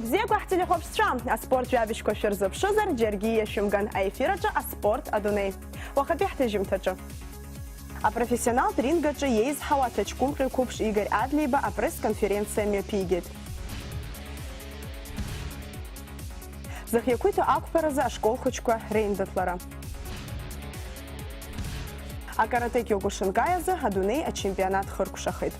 Бзекуах телехопстра, а спорт вябичко ферзов шозар, джергия шумган айфираджа, а спорт адуней. Вахапихты жимтаджа. А профессионал рингаджа ейз хаватачкум прикупш Игорь Адлейба, а пресс-конференция мепигит. Захьякуйто акфераза школхочка Рейндатлара. А карате Кёгушингаяза, адуней, а чемпионат Хыркушахит.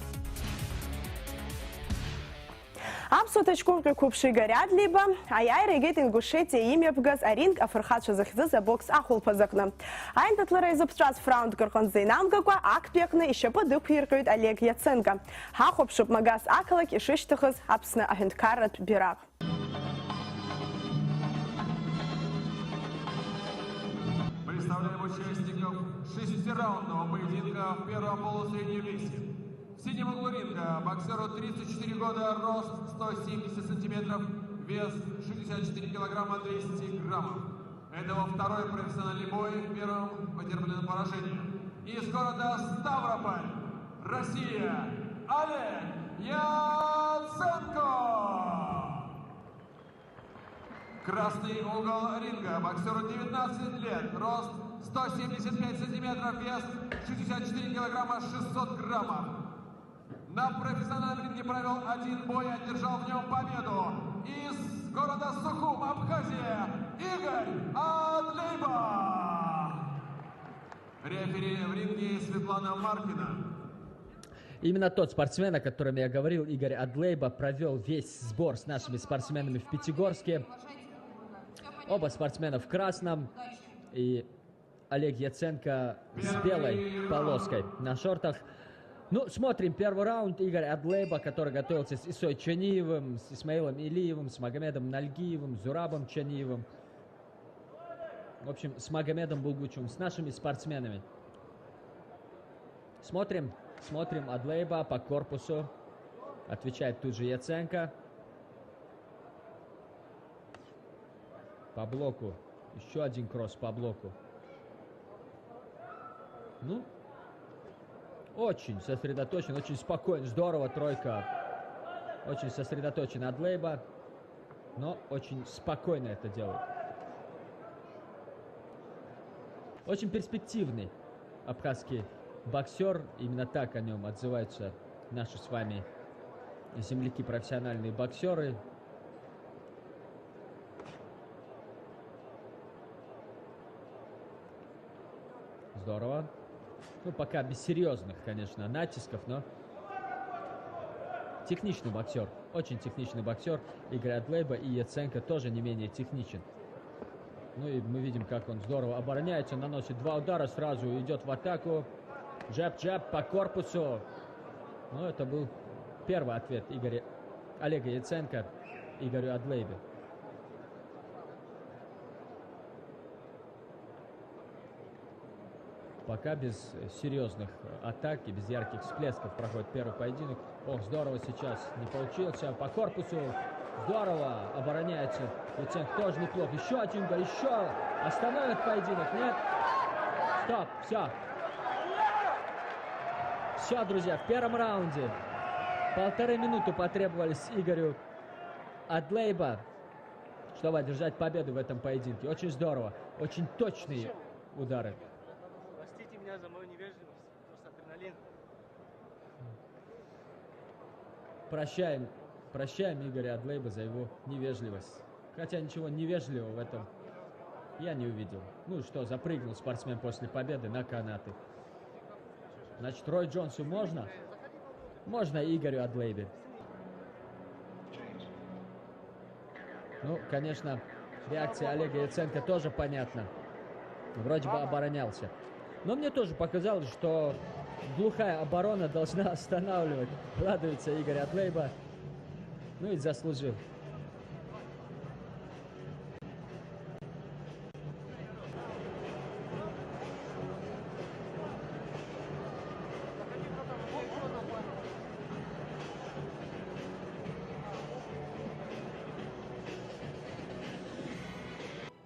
Абсолютно купши горят либо, а я регет ингушетия имя пгаз аринг афархатша захзы за бокс ахул позакна. Айн татлара из обстрас фраунд горхон зейнам гаква ак пекна еще подык иркают Олег Яценко. Хахоп шуп магаз акалак и шиштахыз абсна агенткарат бирак. Представляем участников шестираундного поединка в первом полусреднем весе. В синем углу ринга боксеру 34 года, рост 170 сантиметров, вес 64 килограмма 200 граммов. Это его второй профессиональный бой, в первом потерпело поражение. Из города Ставрополь, Россия, Олег Яценко. Красный угол ринга, боксеру 19 лет, рост 175 сантиметров, вес 64 килограмма 600 граммов. На профессиональном ринге провел один бой, одержал в нем победу. Из города Сухум, Абхазия, Игорь Адлейба. Рефери в ринге Светлана Маркина. Именно тот спортсмен, о котором я говорил, Игорь Адлейба, провел весь сбор с нашими спортсменами в Пятигорске. Оба спортсмена в красном. И Олег Яценко с белой полоской на шортах. Ну, смотрим первый раунд. Игорь Адлейба, который готовился с Исой Чаниевым, с Исмаилом Илиевым, с Магомедом Нальгиевым, с Зурабом Чаниевым. В общем, с Магомедом Булгучевым, с нашими спортсменами. Смотрим Адлейба по корпусу. Отвечает тут же Яценко. По блоку. Еще один кросс по блоку. Ну, очень сосредоточен, очень спокоен. Здорово, тройка. Очень сосредоточен Адлейба, но очень спокойно это делает. Очень перспективный абхазский боксер. Именно так о нем отзываются наши с вами земляки, профессиональные боксеры. Здорово. Ну, пока без серьезных, конечно, натисков, но техничный боксер. Очень техничный боксер. Игорь Адлейба, и Яценко тоже не менее техничен. Ну и мы видим, как он здорово обороняется. Наносит два удара, сразу идет в атаку. Джеб-джеб по корпусу. Ну, это был первый ответ Олега Яценко Игорю Адлейбе. Пока без серьезных атак и без ярких всплесков проходит первый поединок. Ох, здорово сейчас не получился. По корпусу здорово обороняется. Яценко тоже неплохо. Еще один удар, еще. Остановит поединок, нет? Стоп, все. Все, друзья, в первом раунде 1,5 минуты потребовались Игорю Адлейба, чтобы одержать победу в этом поединке. Очень здорово, очень точные удары. За мою невежливость, просто адреналин. Прощаем Игоря Адлейба за его невежливость. Хотя ничего невежливого в этом я не увидел. Ну что, запрыгнул спортсмен после победы на канаты. Значит, Рой Джонсу можно? Можно Игорю Адлейбе. Ну, конечно, реакция Олега Яценко тоже понятна. Вроде бы оборонялся. Но мне тоже показалось, что глухая оборона должна останавливать. Радуется Игорь Адлейба. Ну и заслужил.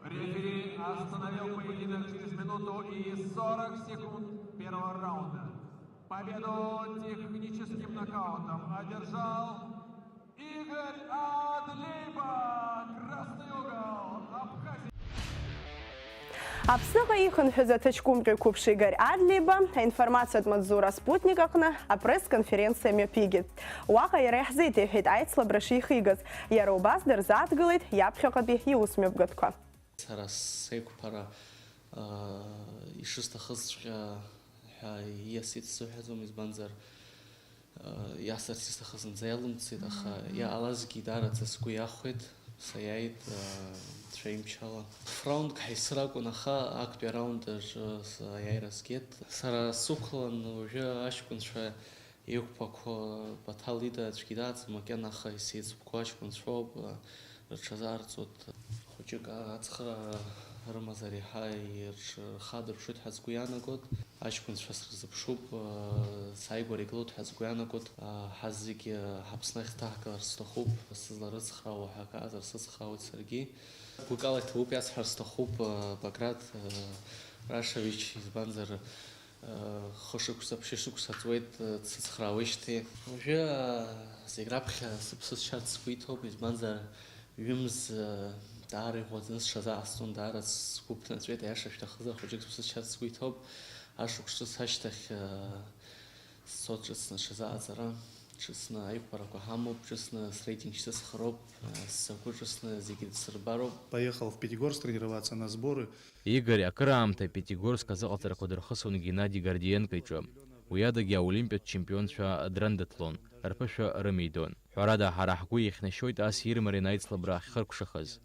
Рефери остановил поединок через минуту и 40 секунд первого раунда. Победу техническим нокаутом одержал Игорь Адлейба. Аԥсныҟа ихынҳәыз аҭаҷкәымтәи қәыԥш Игорь Адлеиба аинформациатә маҵзура Спутник аҟны апресс-конференциа мҩаԥигеит. Уаҟа иара иаҳзеиҭеиҳәеит аицлабра шихигаз. Иара убас дырзааҭгылеит иаԥхьаҟатәи иусмҩаԥгатәқәа. Сара сеиқәԥара ишысҭахызҵәҟьа ҳәа ииасит сзыҳәаӡом, избанзар иасырц исҭахыз зынӡа иалымҵит, аха иаалазгьы даараӡа сгәы иахәеит, саиааит цәаимчала. Фраундк ҳаисыр акәын, аха актәи араунд аиааира сгеит. Сара сықәлан уажәы аҷкәынцәа иқәԥақәо Баҭал ида аӡәгьы дааӡам макьана, аха исеиҵбқәо аҷкәынцәоуп, рҽазаарҵоит. Хәыҷык ацхыра рымазар иаҳа ирхадырԥшуеит ҳәа сгәы иаанагоит. Аҷкәынцәа срызыԥшуп, сааигәара игылоит ҳәа сгәы иаанагоит. Ҳаз зегьы Ҳаԥсны ахьҭаҳгалар сҭахуп, сызларыцхраауа ҳәа аказар сыцхраауеит саргьы. Гәыкала иҭабуп иасҳәар сҭахуп Баграт Рашевич, избанзар хышықәса, ԥшьышықәса ҵуеит дсыцхраауеижьҭеи. Уажәы зегь раԥхьа сыԥсы сшьарц сгәы иҭоуп, избанзар ҩымз даара иӷәӷәаӡаны сҽазаасҵон, даара сгәы ԥнаҵәеит, аиаша шәҭахызар хәыҷык сыԥсы сшьарц сгәы иҭоуп. Ашықәс ҿыц ашьҭахь сцот ҿыцны сшазааӡара, ҿыцны аиқәԥарақәа ҳамоуп, ҿыцны среитинг сыцхароуп, сагәы ҿыцны зегьы дсырбароуп. Поехал в Пятигорск тренироваться на сборы. Игорь акыраамҭа Пятигорск азыҟаҵарақәа дырхысуан Геннади Гордиенко иҿы. Уи адагьы аолимпиатә чемпионцәа дрындаҭлон, рԥышәа рымидон. Ҳәарада, ҳара ҳгәы иахьнашьоит ас ирмариан аицлабра ахьхыркәшахаз.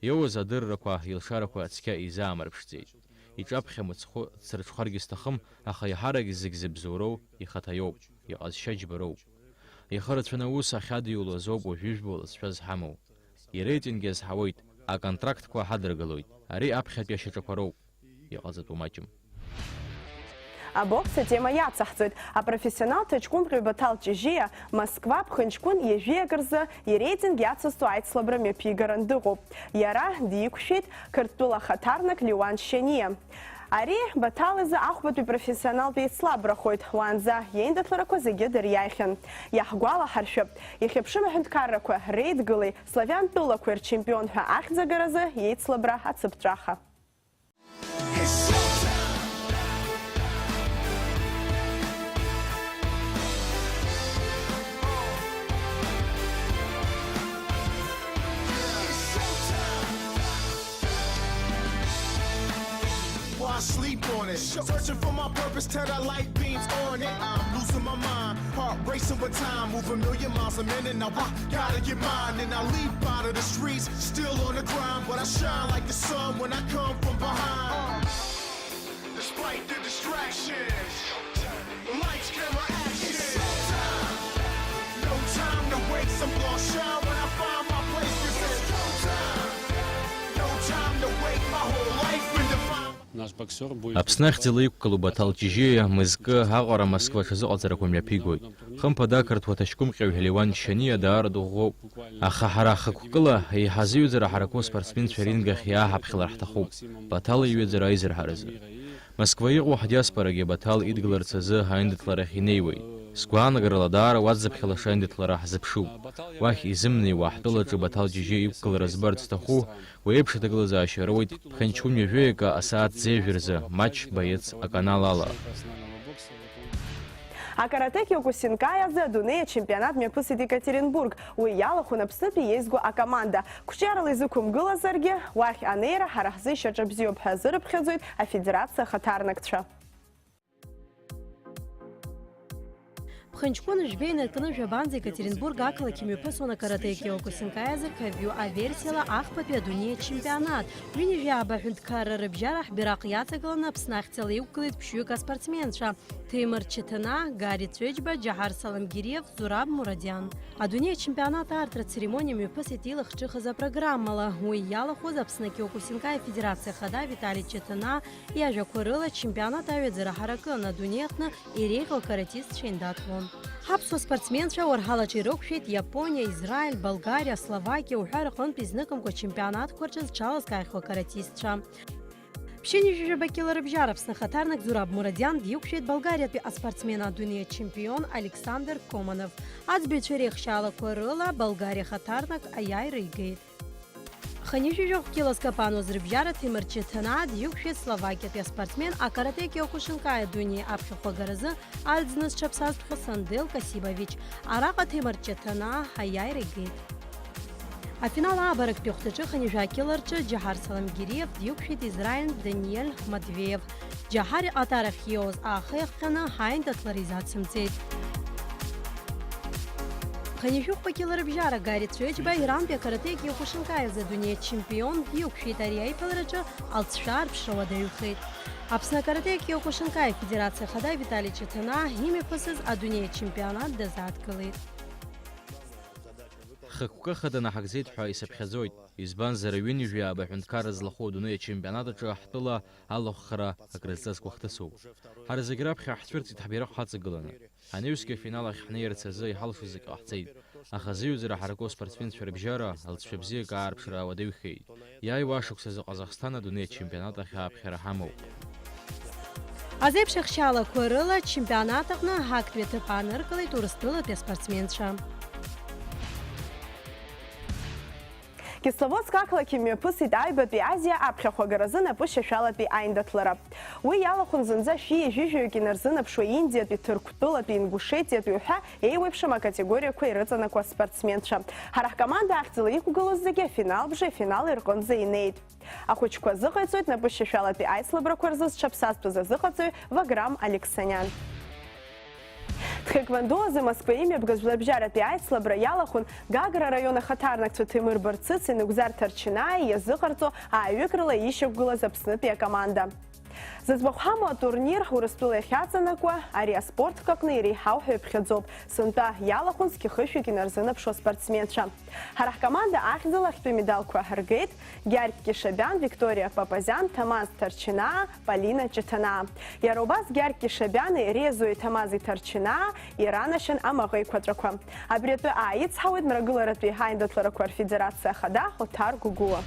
Иоуаз адыррақәа, илшарақәа цқьа изаамырԥшӡеит. Иҿаԥхьа мыцхәы дсырҽхәаргьы сҭахым, аха иаҳарак зегь зыбзоуроу ихаҭаиоуп, иҟазшьа џьбароуп. Ихы рацәаны аус ахьадиуло азоуп уажәы ижәбо лызшәа зҳамоу. Иреитинги азҳауеит, аконтрактқәа ҳадыргалоит. Ари аԥхьатәи ашьаҿақәа роуп, иҟаҵатәу маҷым. Абокс атема иацаҳҵоит. Апрофессионал ҭаҷкәымтәи Баҭал Ҷыжьиа Москва ԥхынҷкәын ижәиак рзы ирейтинг иацызтәу аицлабра мҩаԥигаран дыҟоуп. Иара диқәшәеит Қырҭтәыла хаҭарнак Леуан Шьаниа. Ари Баҭал изы ахәбатәи профессионалтә еицлабрахоит. Уаанӡа иеиндаҭларақәа зегьы дыриааихьан. Иаҳгәалаҳаршәап, ихьыԥшым аҳәынҭқаррақәа реидгылеи славиантәылақәеи рчемпион ҳәа ахьӡагаразы иеицлабра ацыԥҵәаха. Sleep on it, searching for my purpose till the light beams on it. I'm losing my mind, heart racing with time, move a million miles a minute. Now I gotta get mine, and I leap out of the streets, still on the grind, but I shine like the sun when I come from behind. Despite the distractions, lights, camera, action. No time to wait, some blonde shine when I find my place. This is no time, no time to wait. My whole life been defined. Аԥсны ахьӡала иқәгылоу Баҭал Ҷыжьиа мызкы аҟара Москва аҽазыҟаҵарақәа мҩаԥигоит. Хымԥада ақырҭуа ҭаҷкәымҟьаҩ Леуан Шьаниа даара дыӷәӷәоуп. Аха ҳара ҳхықәкыла еиҳазыҩӡара ҳараку спортсменцәа аринг ахь иааҳаԥхьалар ҳҭахуп, Баҭал иҩыӡара аизырҳаразы. Москва иҟоу ҳдиаспорагьы Баҭал идгыларц азы аиндаҭларахь инеиуеит. Сгәаанагарала даара уаӡӡаԥхьалаша аиндаҭлара ҳзыԥшуп. Уахь изымнеиуа ҳтәылаҿы Баҭал Ҷыжьиа иқәгылара збарц зҭаху уеиԥш аҭагылазаашьа роуеит ԥхынҷкәын ҩажәеика асааҭ зеижә рзы матч боец аканал ала. Акаратэ Киокусинкай азы адунеи ачемпионат мҩаԥысит Екатеринбург. Уи иалахәын Аԥснытәи иеизго акоманда. Қәҿиарала изықәымгылазаргьы, уахь анеира ҳара ҳзы ишьаҿа бзиоуп ҳәа азырыԥхьаӡоит афедерациа ахаҭарнакцәа. Ԥхынҷкәын жәбеи инаркны жәабанӡа Екатеринбург ақалақь имҩаԥысуан акарате Киокусинкай азы қавиу аверсиала ахԥатәи адунеи ачемпионат. Ҩынҩажәаба аҳәынҭқарра рыбжьара ҳбираҟ иаҵагыланы Аԥсны ахьӡала иқәгылеит ԥшьҩык аспортсменцәа Ҭемыр Чеҭына, Гари Цәеџьба, Џьаҳар Саламгириев, Зураб Мурадиан. Адунеи ачемпионат аартра церемониа мҩаԥысит илахҿыхыз апрограммала. Уи иалахәыз Аԥсны Киокусинкай афедерациа ахада Витали Чеҭына иажәақәа рыла ачемпионат аҩаӡара ҳаракын, адунеи аҟны иреиӷьу акаратистцәа индаҭлон. Ҳаԥсуа спортсменцәа уарҳалаҿы ирықәшәеит Иапониа, Израиль, Болгариа, Словакиа уҳәа рҟынтә изныкымкәа ачемпионатқәа рҿы зҽалазкааихьоу акаратистцәа. Ԥшьынҩажәаба килорыбжьара Аԥсны ахаҭарнак Зураб Мурадиан диқәшәеит Болгариатәи аспортсмен адунеи ачемпион Александр Команов. Аӡбаҩцәа реихшьаалақәа рыла Болгариа ахаҭарнак аиааира игеит. Ханижижок килоскопану зрыбжара Тимур Четанад юкши Словакия спортсмен акарате Киокушинкая дуни апхохогаразы альдзныс чапсастхы Сандел Касибович араqa Тимур Четана хаяй регит. А финал абарак пёхтычы ханижакиларчы Джахар Саламгириев юкшит Израиль Даниэль Матвеев. Джахар атарахиоз ахехкана хайн татларизацимцет. Ханижук покилар бжара Гарри Цвечба Иран карате Киокушинкая за дуния чемпион юкшит Арияй паларачы алтшар пшавадаюхет. Апсна карате Киокушинкая федерация хада Виталий Четана ими пасыз а дуния чемпионат дазаткалет. Хакука хадана хакзет ҳәа исаԥхьаӡоит, избанзар аҩынҩажәи абаҳәынҭқарра злахәу адунеи ачемпионат аҿы ҳтәыла алахәхара акрызҵазкуа хҭысуп. Ҳара зегь раԥхьа ҳцәырҵит ҳбираҟ ҳаҵагыланы. Ҳанаҩсгьы афинал ахь ҳнеирц азы иҳалшоз зегь ҟаҳҵеит. Аха зыҩӡара ҳараку спортсменцәа рыбжьара алҵшәа бзиак аарԥшра ауадаҩхеит. Иааиуа ашықәсазы Ҟазахстан адунеи ачемпионат ахь ааԥхьара ҳамоуп. Азеиԥш ахьчалақәа рыла чемпионат аҟны ҳактәи аҭыԥ ааныркылеит Урыстәылатәи аспортсменцәа. Кисловодск ақалақь имҩаԥысит Аҩбатәи Азиа аԥхьахәагаразы напышьашәалатәи аиндаҭлара. Уи иалахәын зынӡа шәи-ижәижәаҩык инарзынаԥшуа Индиатәи, Ҭырқәтәылатәи, Ингушетиатәи ҳәа еиуеиԥшым акатегориақәа ирыҵанакуа аспортсменцәа. Ҳара ҳкоманда ахьӡала иқәгылоз зегьы афиналбжа афинал ирҟынӡа инеит. Ахәыҷқәа азыҟаиҵоит напышьашәалатәи аицлабрақәа рзы зҽаԥсазтәыз азыҟаҵаҩ Ваграм Алексаниан. Тхэквондо азы Москва имҩаԥгаз жәлабжьаратәи аицлабра иалахәын Гагра араион ахаҭарнакцәа Ҭемыр Барцыци Нугзар Ҭарчинаи иазыҟарҵо ааҩык рыла ишьақәгылаз Аԥснытәи акоманда. Зыӡбахә ҳамоу атурнир Урыстәыла иахьаҵанакуа ари аспорттк аҟны иреиҳау ҳәа иԥхьаӡоуп. Сынтәа иалахәын зқьы-хышәҩык инарзынаԥшуа аспортсменцәа. Ҳара ҳкоманда ахьӡала ахьтәы медалқәа ҳаргеит Гьаргь Кишабиан, Виктория Папазиан, Ҭамаз Ҭарчинаа, Полина Ҷыҭанаа. Иара убас Гьаргь Кишабиани Резои Ҭамази Ҭарчинаа иранашьан амаҟа еиқәаҵәақәа. Абри атәы ааицҳауеит Мрагыларатәи ҳаиндаҭларақәа рфедерациа ахада Ҳоҭар Гәыгәыуа.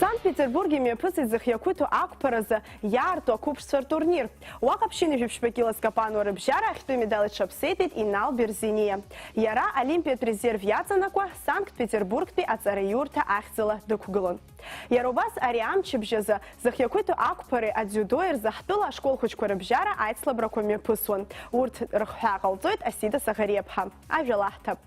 Санкт-Петербург имҩаԥысит зыхиақәиҭу ақәԥаразы иаарту ақәыԥшцәа ртурнир. Уаҟа ԥшьынҩажәи килоскопану рыбжьара ахьтәы медаль иҽаԥсеитеит Инал Берзиниа. Иара Олимпиатә резерв иаҵанакуа Санкт-Петербургтәи аҵараиурҭа ахьӡала дықәгылон. Иара убас ари амчыбжьазы зыхиақәиҭу ақәԥареи адзиудои рзы ҳтәыла ашкол хәыҷқәа рыбжьара аицлабрақәа мҩаԥысуан. Урҭ рыхҳәаа ҟалҵоит Асида Саӷариаԥҳа. Ажәала ҳҭап.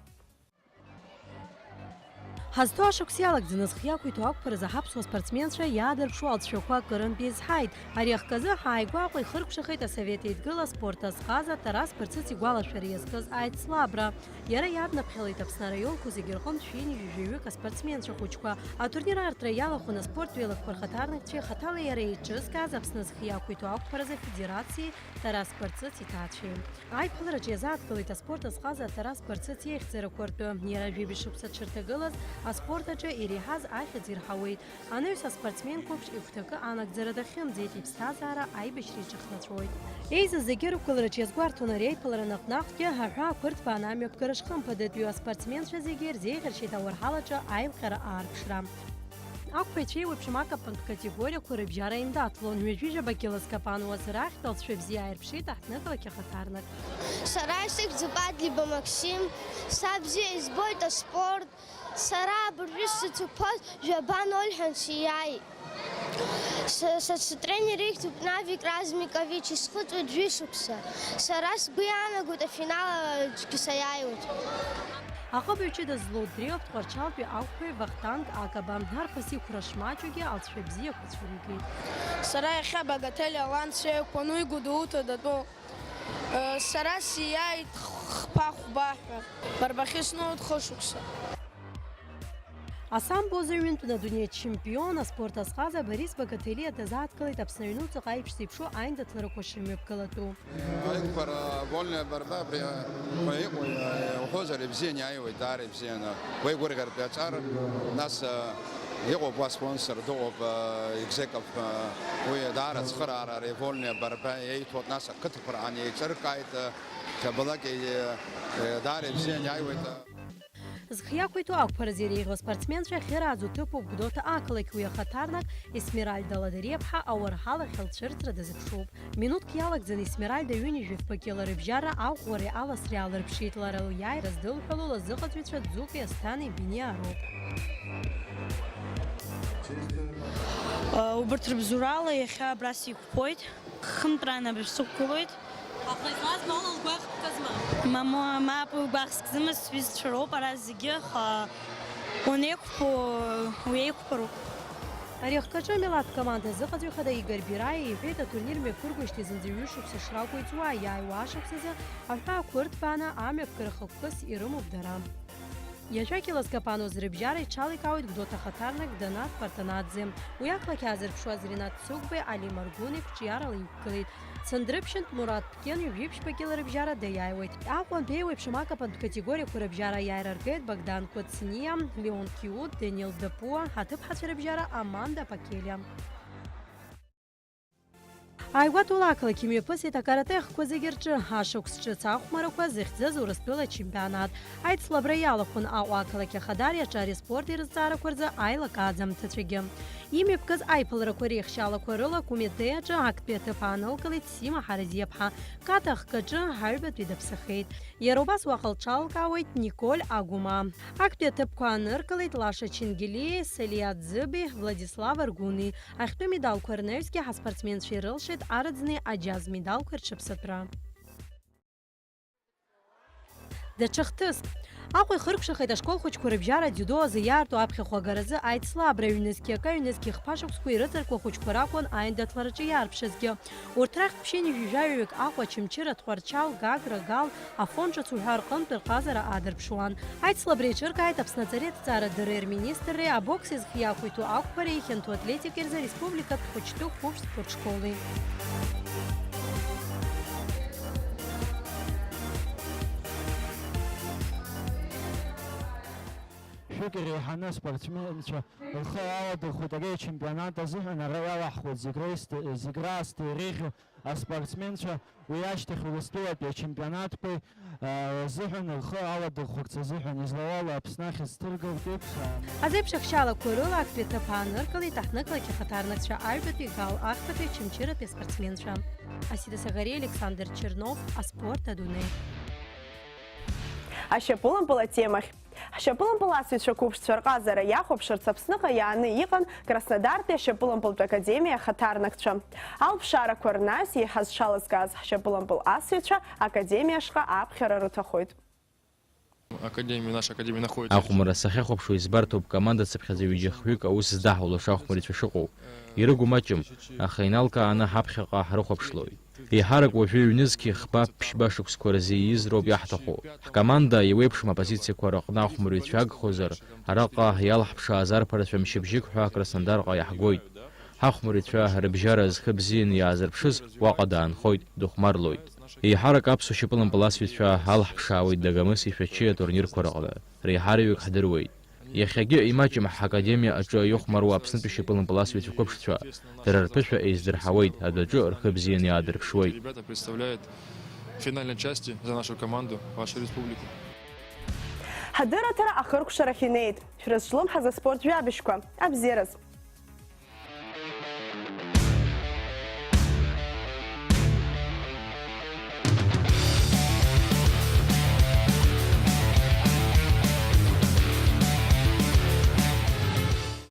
Ҳазҭо ашықәс иалагӡаны зхиақәиҭу ақәԥаразы ҳаԥсуа спортсменцәа иаадырԥшуа алҵшәақәа акырынтә изҳаит. Ари ахказы ҳааигәаҟа ихыркәшахеит асовет еидгыла аспорт азҟаза Тарас Барцыц игәалашәара иазкыз аицлабра. Иара иаднаԥхьалеит Аԥсны араионқәа зегьы рҟынтә шәи-ижәҩык аспортсменцәа хәыҷқәа. Атурнир аартра иалахәын аспорт ҩеилақәа рхаҭарнакцәеи хаҭала иара еиҿызкааз Аԥсны зхиақәиҭу ақәԥаразы афедерациеи Тарас Барцыц иҭаацәеи. Аиԥылараҿы иазааҭгылеит аспорт азҟаза Тарас Барцыц иеихьӡарақәа ртәы. Иара жәибжь шықәса дшырҭагылаз аспорт аҿы иреиҳаз ахьӡ ирҳауеит. Анаҩс аспортсмен қәыԥш игәҭакы анагӡара дахьымӡеит, иԥсҭазаара аибашьра иҿахнаҵәоит. Еизаз зегьы рықәлараҿы иазгәарҭон ари аиԥылара наҟ-наҟгьы аҳәаақәа рҭбааны амҩаԥгара шхымԥадатәиу аспортсменцәа зегьы ирзеиӷьаршьеит ауарҳалаҿы аилҟьара аарԥшра. Ақәԥаҩцәа еиуеиԥшым акапантә категориақәа рыбжьара индаҭлон. Ҩажәижәаба килоскопану азы-рахьтә алҵшәа бзиа ааирԥшит аҳҭнықалақь ахаҭарнак. Сара исыхьӡуп Адлиба Максим, са бзиа избоит аспорт, сара абыржәы сзыцуԥоз Жәабан Ольҳан сиааит. Сатренер ихьӡуп Навик Размикович, исхыҵуеит жәишықәса. Сара сгәы иаанагоит афиналаҿгьы саиааиуеит. Аҟыбаҩ-ҷыда злоудреиуа Тҟәарчалтәи ақәԥаҩ Вахтанг Акаба арԥыс иқәра шмаҷугьы алҵшәа бзиақәа цәыригеит. Сара иахьа Багатель Алан сеиқәа Нуи Гәдоуҭа датәоуп. Сара сиааит Хԥахә Бахра. Барбахис ноут хошукса. Асамбоз ҩынтәны адунеи ачемпион аспорт азҟаза Борис Богатыриа дазааҭгылеит Аԥсны аҩнуҵаҟа аиԥш зеиԥшу аиндаҭларақәа шымҩаԥгылатәу. أكبر فولنا بربا وخوزر بزين يعني ودار بزين ويقول بيتار ناس يقوا بسبونسر دو بإكزيكف ويدار تخرار ريفولنا بربا يتوت ناس كتفر عن يشركايت كبلاكي دار بزين يعني Зхиақәиҭу ақәԥаразы иреиӷьу аспортсменцәа Хьыраӡу Ҭыԥуп Гәдоуҭа ақалақь уи ахаҭарнак Есмеральда Ладариаԥҳа ауарҳалахь алцәырҵра дазыԥшуп. Минуҭк иалагӡаны Есмеральда ҩынҩажәи рыбжьара аӷәӷәареи аласреи аалырԥшит. Лара лиааира здылҳәало лазыҟаҵәҩцәа Ӡукеи Асҭани Биниа роуп. Убарҭ рыбзурала иахьа абра сиқәԥоит. Хынтәрааны абра сықәгылоит. Аха излазма ала лгәаӷ ҟазма? Мап гәаӷ зкзымыз сҩызцәа роуп, ара зегьы уеиқәԥароуп. Ари ахкаҿы амилаҭ команда азыҟаҵәҩхада Игор Бираиа иҳәеит аturнир мҩаԥыргоижьҭеи зынӡа ҩышықәса шракәу иҵуа, иааиуа ашықәсазы аҳәаақәа ырҭбааны амҩаԥгара хықәкыс ирымоуп дара. Иажәак илазкапануаз рыбжьара иҽаликаауеит Гәдоуҭа ахаҭарнак Данаҭ Партанаӡе. Уи ақалақь аазырԥшуаз Ринат Цугбеи, Али Маргуни қәҿиарала иқәгылеит. Цандрыԥшьынтә Мурат Ԥкьын ҩажәеиԥшьбагьы ларыбжьара даиааиуеит. Аҟәантәи еиуеиԥшым акапантә категориақәа рыбжьара иааира ргеит Богдан Коцниа, Леон Киут, Даниил Дапуа, аҭыԥҳацәа рыбжьара Аманда Пакелиа. Ааигәатәыла ақалақь имҩаԥысит акарате ахқәа зегьы рҿы ашықәс ҿыц ахәмарақәа зыхьӡыз Урыстәыла ачемпионат. Аицлабра иалахәын Аҟәа ақалақь Ахадари аҿари аспорт ирызҵаарақәа рзы аилакаа аӡамҭацәагьы. Имҩаԥгаз аиԥыларақәа реихшьалақәа рыла Кумитеи аҿы актәи аҭыԥ аанылкылеит Сима Ҳаразиаԥҳа. Ката ахкаҿы ҳаҩбатәи даԥсахеит. Иара убас уаҟа лҽалкаауеит Николь Агума. Актәи аҭыԥқәа ааныркылеит Лаша Чингелиеи, Салиа Ӡыби, Владислав Аргуни. Ахьтәы медалқәа рнаҩсгьы ҳаспортсменцәа ирылшеит араӡны аџьаз медалқәа рҽыԥсатәра. Даҽа хҭыск. Аҟәа ихыркәшахеит ашкол хәыҷқәа рыбжьара дзюдо азы иаарту аԥхьахә агаразы аицлабра ҩнызқьи хԥашықәсқәа ирыҵаркуа хәыҷқәа ракәын аиндаҭлараҿы иаарԥшызгьы. Урҭ рахьтә ԥшьыни жәижәаҩык Аҟәа, Чымчыра, Тҟәарчал, Гагра, Гал, Афон ҿыц уҳәа рҟынтә рҟазара аадырԥшуан. Аицлабра иҿыркааит Аԥсны аҵареи аҭҵаарадырреи рминистрреи, абокс изхиақәиҭу ақәԥареи, ихьанҭу атлетикеи рзы республикатә хәыҷтәы қәыԥш спортшколи. Шәыгьы реиҳаны аспортсменцәа рхы аладырхәит ари ачемпионат азыҳәан ара иалаҳхуеит зегь раасҭа иреиӷьу аспортсменцәа уи ашьҭахь Урыстәылатәи ачемпионатқәеи азыҳәан рхы аладырхәырц азыҳәан излауала Аԥсны ахь изҭыргартәуп. Азеиԥш ахьшьалақәа рыла актәи аҭыԥ ааныркылеит аҳнықалақь ахаҭарнакцәа аҩбатәи, Гал ахԥатәи, Чымчыратәи аспортсменцәа. Асида Сагари, Александр Чернов, аспорт адунеи. Ашьапылампыл атемахь. Ҳшьапылампыл асыҩцәа қәыԥшцәа рҟазара иахәаԥшырц Аԥсныҟа иааны иҟан Краснодартәи ашьапылампылтә академиа ахаҭарнакцәа. Алԥшаарақәа рнаҩс еиҳа зҽалазкааз ҳшьапылампыл асыҩцәа академиашҟа аԥхьара рыҭахоит. Ахәмара сахьахәаԥшуа избарҭоуп команда цыԥхьаӡа ҩыџьа-хҩык аус здаҳулош ахәмарицәа шыҟоу. Ирыгу маҷым, аха иналкааны ҳаԥхьаҟа ҳрыхәаԥшлоит. Еиҳарак уажәы ҩнызқьи хба-ԥшьба шықәсқәа рзы ииз роуп иаҳҭаху. Ҳкоманда иеиуеиԥшым апозициақәа рыҟны ахәмарыҩцәа агхозар, араҟа иалаҳԥшааз арԥарацәа мчыбжьык ҳәа Краснодарҟа иаҳгоит. Ҳахәмарыҩцәа рыбжьара зхы бзианы иаазырԥшыз уаҟа даанхоит, дыхәмарлоит. Еиҳарак аԥсуа шьапылампыл асыҩцәа алаҳԥшаауеит Дагомыс ишәачи атурнирқәа рыҟны. Реиҳараҩык ҳдыруеит. Иахьагьы имаҷым ҳакадемиа аҿы иохәмаруа Аԥснытәи шьапылампыл асыҩцәа қәыԥшцәа дара рԥышәа еиздырҳауеит, адәаҿы рхы бзианы иаадырԥшуеит. Ҳадырраҭара ахыркәшарахь инеит. Шәрызҿлымҳаз аспорт жәабжьқәа абзиараз.